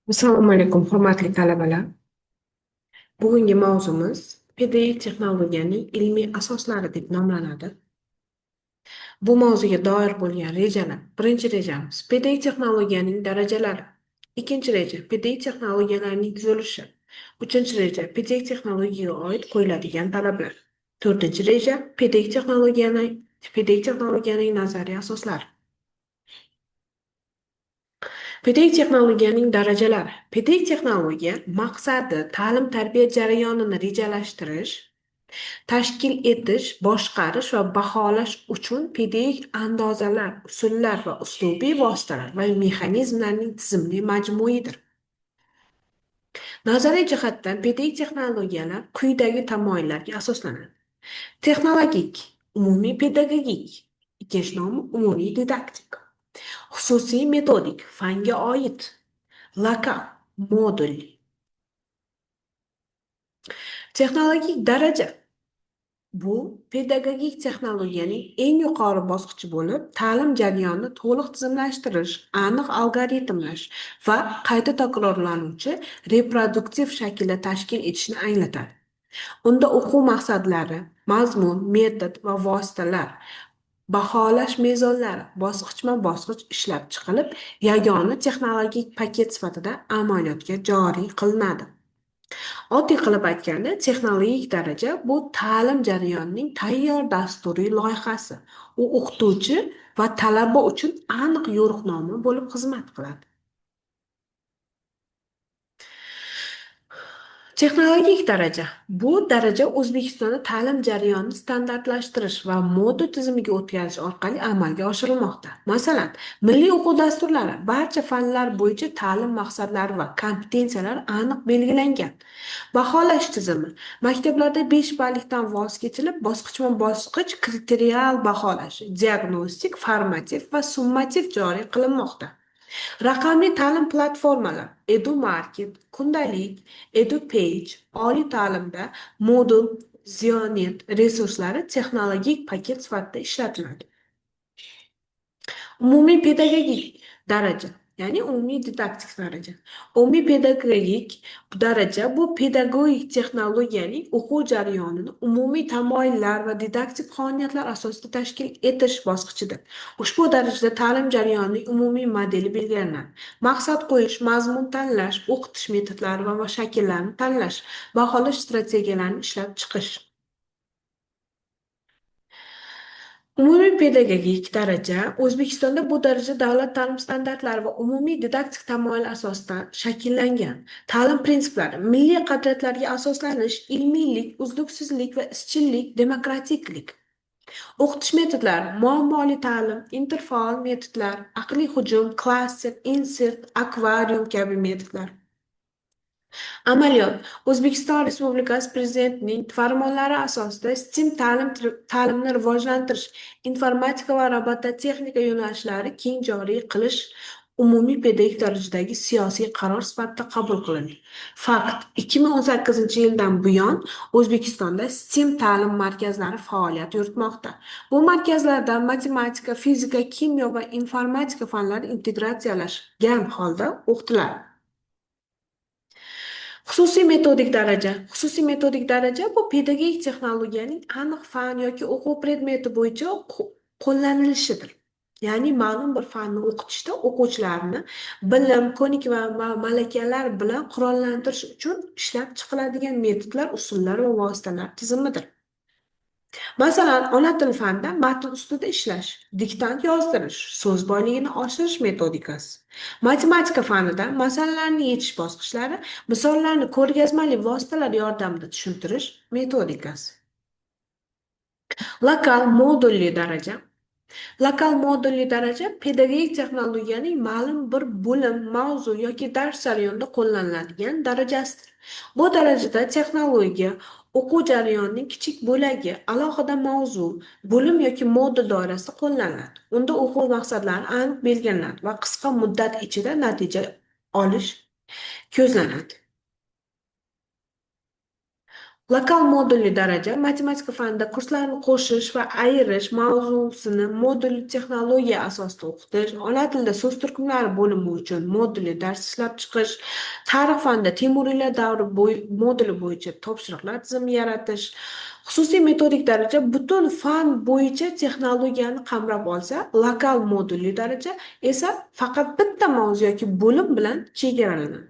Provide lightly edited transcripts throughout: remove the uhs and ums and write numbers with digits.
Assalomu alaykum, hurmatli talabalar. Bugungi mavzumiz pedagogik texnologiyaning ilmiy asoslari deb nomlanadi. Bu mavzuga doir bo'lgan rejalar. Birinchi rejamiz pedagogik texnologiyaning darajalari. Ikkinchi reja pedagogik texnologiyalarning tuzilishi. Uchinchi reja pedagogik texnologiyaga oid qo'yiladigan talablar. To'rtinchi reja pedagogik texnologiyaning nazariy asoslari. Pedagogik texnologiyaning darajalari. Pedagogik texnologiya maqsadi ta'lim-tarbiya jarayonini rejalashtirish, tashkil etish, boshqarish va baholash uchun pedagogik andozalar, usullar va uslubiy vositalar va mexanizmlarning tizimli majmuidir. Nazariy jihatdan pedagogik texnologiyalar quyidagi tamoyillarga asoslanadi. Texnologik, umumiy pedagogik, ikkinchi nomi umumiy didaktik, xususiy metodik, fanga oid, lokal, modul. Texnologik daraja bu pedagogik texnologiyaning eng yuqori bosqichi bo'lib, ta'lim jarayonini to'liq tizimlashtirish, aniq algoritmlash va qayta takrorlanuvchi reproduktiv shaklda tashkil etishni anglatadi. Unda o'quv maqsadlari, mazmun, metod va vositalar, baholash mezonlari bosqichma-bosqich ishlab chiqilib, yagona texnologik paket sifatida amaliyotga joriy qilinadi. Oddiy qilib aytganda, texnologik daraja bu ta'lim jarayonining tayyor dasturiy loyihasi. U o'qituvchi va talaba uchun aniq yo'riqnoma bo'lib xizmat qiladi. Texnologik daraja. Bu daraja O'zbekistonda ta'lim jarayonini standartlashtirish va moda tizimiga o'tkazish orqali amalga oshirilmoqda. Masalan, milliy o'quv dasturlari barcha fanlar bo'yicha ta'lim maqsadlari va kompetensiyalari aniq belgilangan. Baholash tizimi. Maktablarda 5 ballikdan voz kechilib, bosqichma-bosqich kriterial baholash, diagnostik, formativ va summativ joriy qilinmoqda. Raqamli ta'lim platformalari EduMarket, Kundalik, EduPage, oliy ta'limda Moodle, Zionet resurslari texnologik paket sifatida ishlatiladi. Umumiy pedagogik daraja, ya'ni umumiy didaktik daraja. Umumiy pedagogik daraja bu pedagogik texnologiyaning o'quv jarayonini umumiy tamoyillar va didaktik qonuniyatlar asosida tashkil etish bosqichidir. Ushbu darajada ta'lim jarayonining umumiy modeli belgilanadi. Maqsad qo'yish, mazmun tanlash, o'qitish metodlari va shakllarini tanlash, baholash strategiyalarini ishlab chiqish. Umumiy pedagogik daraja O'zbekistonda bu daraja davlat ta'lim standartlari va umumiy didaktik tamoyil asosida shakllangan. Ta'lim prinsiplari milliy qadriyatlarga asoslanish, ilmiylik, uzluksizlik va izchillik, demokratiklik. O'qitish metodlari muammoli ta'lim, interfaol metodlar, aqliy hujum, klaster, insert, akvarium kabi metodlar. Amaliyot. O'zbekiston Respublikasi Prezidentining farmonlari asosida STEM ta'limni rivojlantirish, informatika va robototexnika yo'nalishlari keng joriy qilish umumiy pedagogik darajadagi siyosiy qaror sifatida qabul qilindi. Fakt: 2018-yildan buyon O'zbekistonda STEM ta'lim markazlari faoliyat yuritmoqda. Bu markazlarda matematika, fizika, kimyo va informatika fanlari integratsiyalashgan holda o'qitiladi. Xususiy metodik daraja bu pedagogik texnologiyaning aniq fan yoki o'quv predmeti bo'yicha qo'llanilishidir. Ya'ni ma'lum bir fanni o'qitishda o'quvchilarni bilim, ko'nik va malakalar bilan qurollantirish uchun ishlab chiqiladigan metodlar, usullar va vositalar tizimidir. Masalan, ona tili fanida matn ustida ishlash, diktant yozdirish, so'z boyligini oshirish metodikasi. Matematika fanida masalalarni yechish bosqichlari, misollarni ko'rgazmali vositalar yordamida tushuntirish metodikasi. Lokal modulli daraja. Lokal modulli daraja pedagogik texnologiyaning ma'lum bir bo'lim, mavzu yoki dars jarayonida qo'llaniladigan darajasidir. Bu darajada texnologiya o'quv jarayonining kichik bo'lagi, alohida mavzu, bo'lim yoki modul doirasida qo'llaniladi. Unda o'quv maqsadlari aniq belgilanadi va qisqa muddat ichida natija olish ko'zlanadi. Lokal modulli daraja matematika fanida kurslarni qo'shish va ayirish mavzusini modulli texnologiya asosida o'qitish, ona tilida so'z turkumlari bo'limi uchun modulli dars ishlab chiqish, tarix fanida Temuriylar davri moduli bo'yicha topshiriqlar tizimi yaratish, xususiy metodik daraja butun fan bo'yicha texnologiyani qamrab olsa, lokal modulli daraja esa faqat bitta mavzu yoki bo'lim bilan chegaralanadi.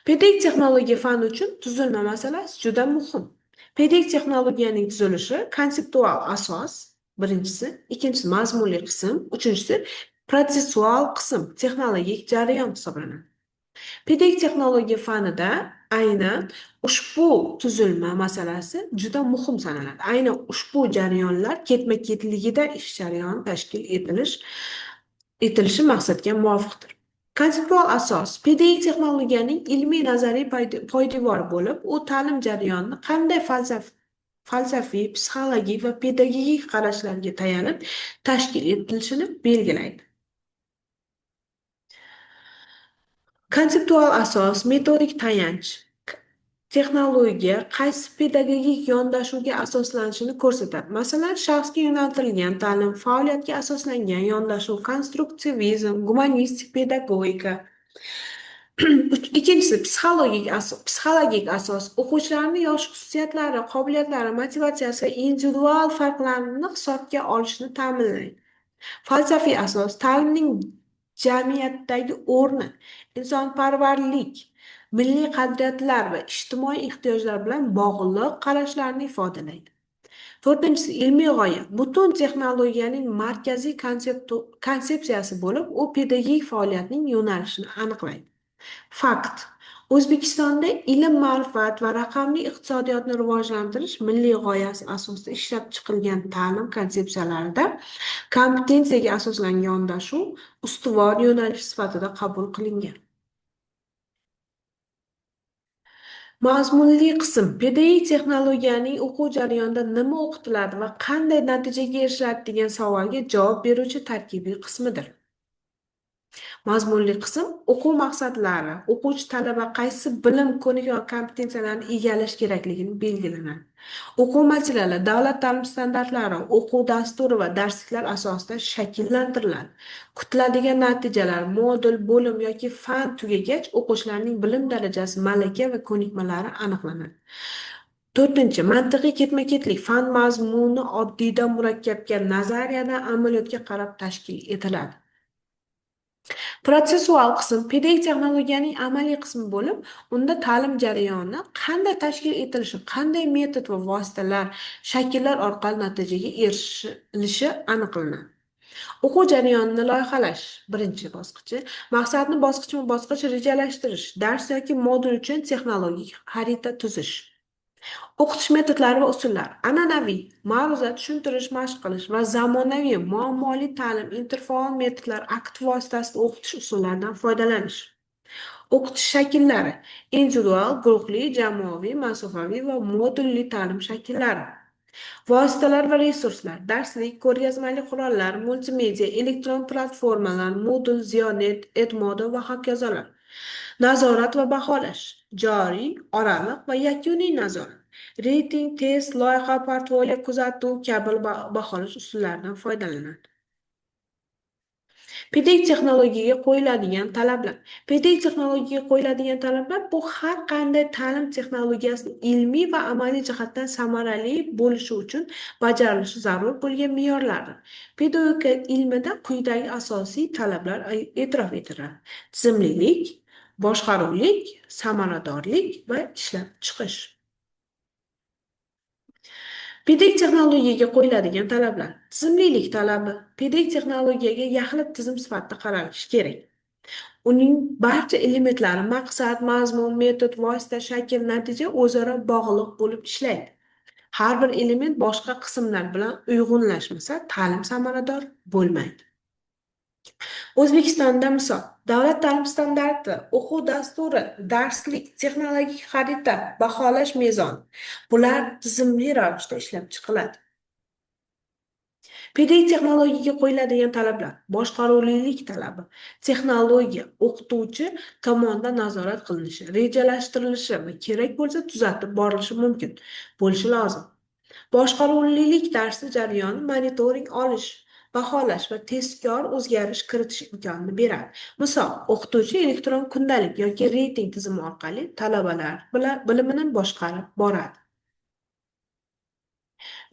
Pedagogic texnologiya fani uchun tuzilma masalasi juda muhim. Pedagogic texnologiyaning tuzilishi konseptual asos, birinchisi, ikkinchisi mazmunli qism, uchinchisi protsessual qism, texnologik jarayon hisoblanadi. Pedagogik texnologiya fanida aynan ushbu tuzilma masalasi juda muhim sanaladi. Aynan ushbu jarayonlar ketma-ketligida ish jarayoni tashkil etilishi maqsadga muvofiqdir. Konseptual asos pedagogik texnologiyaning ilmiy nazariy poydevori bo'lib, u ta'lim jarayonini qanday falsafiy, psixologik va pedagogik qarashlarga tayanib tashkil etilishini belgilaydi. Konseptual asos, metodik tayanch, texnologiya qaysi pedagogik yondashuvga asoslanishini ko'rsatadi. Masalan, shaxsga yo'naltirilgan ta'lim, faoliyatga asoslangan yondashuv, konstruktivizm, gumanistik pedagogika. Ikkinchisi psixologik asos o'quvchilarning yosh xususiyatlari, qobiliyatlari, motivatsiyasi va individual farqlarini hisobga olishni ta'minlaydi. Falsafiy asos ta'limning jamiyatdagi o'rni, insonparvarlik, milliy qadriyatlar va ijtimoiy ehtiyojlar bilan bog'liq qarashlarni ifodalaydi. To'rtinchisi ilmiy g'oya. Butun texnologiyaning markaziy konsepsiyasi bo'lib, u pedagogik faoliyatning yo'nalishini aniqlaydi. Fakt. O'zbekistonda ilm-ma'rifat va raqamli iqtisodiyotni rivojlantirish milliy g'oyasi asosida ishlab chiqilgan ta'lim konsepsiyalarida kompetensiyaga asoslangan yondashuv ustuvor yo'nalish sifatida qabul qilingan. Mazmunli qism pedagogik texnologiyaning o'quv jarayonida nima o'qitiladi va qanday natijaga erishiladi degan savolga javob beruvchi tarkibiy qismidir. Mazmunli qism o'quv maqsadlari, o'quvchi talaba qaysi bilim, ko'nik va kompetensiyalarni egallash kerakligini belgilanadi. O'quv materiali davlat ta'lim standartlari, o'quv dasturi va darsliklar asosida shakllantiriladi. Kutiladigan natijalar modul, bo'lim yoki fan tugagach o'quvchilarning bilim darajasi, malaka va ko'nikmalari aniqlanadi. To'rtinchi, mantiqiy ketma-ketlik fan mazmuni oddiydan murakkabga, nazariyadan amaliyotga qarab tashkil etiladi. Protsessual qism pedagogik texnologiyaning amaliy qismi bo'lib, unda ta'lim jarayoni qanday tashkil etilishi, qanday metod va vositalar, shakllar orqali natijaga erishilishi aniqlanadi. O'quv jarayonini loyihalash birinchi bosqichi, maqsadni bosqichma-bosqich rejalashtirish, dars yoki modul uchun texnologik xarita tuzish. O'qitish metodlari va usullar. An'anaviy ma'ruza, tushuntirish, mashq qilish va zamonaviy muammoli ta'lim, interfaol metodlar, akt vositasida o'qitish usullaridan foydalanish. O'qitish shakllari. Individual, guruhli, jamoaviy, masofaviy va modulli ta'lim shakllari. Vositalar va resurslar. Darslik, ko'rgazmali qurollar, multimedia, elektron platformalar, Moodle, Zionet, Edmodo va hokazolar. Nazorat va baholash. Joriy, oraliq va yakuniy nazorat. Reyting, test, loyiha, portfolio kuzatuv kabi baholash usullaridan foydalanadi. Pedagogik texnologiyaga qo'yiladigan talablar. Pedagogik texnologiyaga qo'yiladigan talablar bu har qanday ta'lim texnologiyasining ilmiy va amaliy jihatdan samarali bo'lishi uchun bajarilishi zarur bo'lgan me'yorlardir. Pedagogika ilmida quyidagi asosiy talablar e'tirof etiladi. Tizimlilik, boshqaruvlik, samaradorlik va ishlab chiqish. Pedagogik texnologiyaga qo'yiladigan talablar. Tizimlilik talabi. Pedagogik texnologiyaga yaxlit tizim sifatida qaralishi kerak. Uning barcha elementlari maqsad, mazmun, metod, vosita, shakl, natija o'zaro bog'liq bo'lib ishlaydi. Har bir element boshqa qismlar bilan uyg'unlashmasa, ta'lim samarador bo'lmaydi. O'zbekistonda misol, davlat ta'lim standarti, o'quv dasturi, darslik, texnologik xarita, baholash mezoni. Bular tizimli ravishda ishlab chiqiladi. Pedagogik texnologiyaga qo'yiladigan talablar. Boshqaruvlilik talabi. Texnologiya o'qituvchi tomonidan nazorat qilinishi, rejalashtirilishi va kerak bo'lsa tuzatib borilishi mumkin bo'lishi lozim. Boshqaruvlilik darsi jarayoni monitoring olish, baholash va tezkor o'zgarish kiritish imkonini beradi. Misol, o'qituvchi elektron kundalik yoki reyting tizimi orqali talabalar bilan bilimini boshqarib boradi.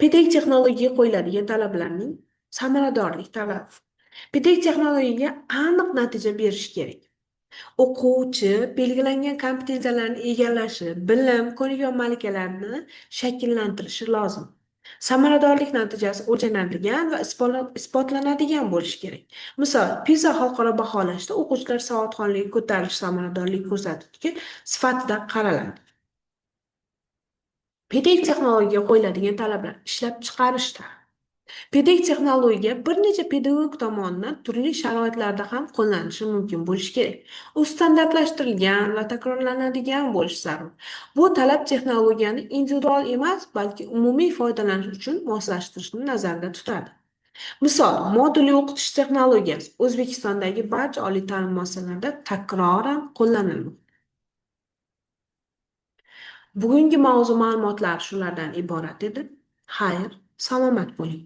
Pedagogik texnologiyaga qo'yiladigan talablarning samaradorlik talabi. Pedagogik texnologiyaga aniq natija berishi kerak. O'quvchi belgilangan kompetensiyalarni egallashi, bilim, ko'nik va malakalarni shakllantirishi lozim. Samaradorlik natijasi o'rganadigan va isbotlanadigan bo'lishi kerak. Misol, PISA xalqaro baholashda o'quvchilar savodxonligi ko'tarilish samaradorlik ko'rsatkichi sifatida qaraladi. Pedagogik texnologiyaga qo'yiladigan talablar ishlab chiqarishda. Pedagogik texnologiya bir necha pedagog tomonidan turli sharoitlarda ham qo'llanilishi mumkin bo'lishi kerak. U standartlashtirilgan va takrorlanadigan bo'lishi zarur. Bu talab texnologiyani individual emas, balki umumiy foydalanish uchun moslashtirishni nazarda tutadi. Misol, modulli o'qitish texnologiyasi O'zbekistondagi barcha oliy ta'lim muassasalarida takroran qo'llanilmoqda. Bugungi mavzu ma'lumotlar shulardan iborat edi. Xayr, salomat bo'ling.